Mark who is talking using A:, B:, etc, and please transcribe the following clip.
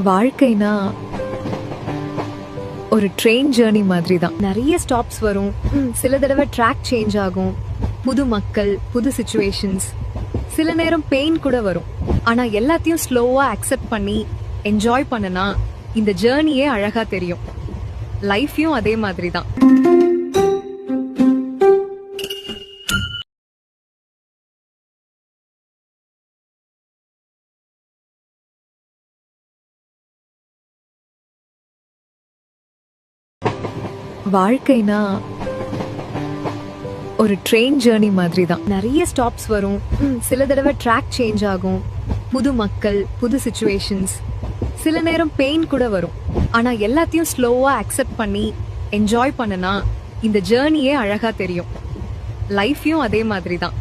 A: வாழ்க்கைனா ஒரு train journey மாதிரி தான். நிறைய ஸ்டாப்ஸ் வரும், சில தடவை ட்ராக் சேஞ்ச் ஆகும், புது மக்கள், புது சிச்சுவேஷன்ஸ், சில நேரம் பெயின் கூட வரும். ஆனா எல்லாத்தையும் ஸ்லோவா அக்செப்ட் பண்ணி என்ஜாய் பண்ணனா இந்த ஜேர்னியே அழகா தெரியும். லைஃப்யும் அதே மாதிரி தான். வாழ்க்கைனா ஒரு ட்ரெயின் ஜேர்னி மாதிரி தான். நிறைய ஸ்டாப்ஸ் வரும், சில தடவை ட்ராக் சேஞ்ச் ஆகும், புது மக்கள், புது சிச்சுவேஷன்ஸ், சில நேரம் பெயின் கூட வரும். ஆனா எல்லாத்தையும் ஸ்லோவா அக்செப்ட் பண்ணி என்ஜாய் பண்ணனா இந்த ஜேர்னியே அழகா தெரியும். லைஃப்யும் அதே மாதிரி தான்.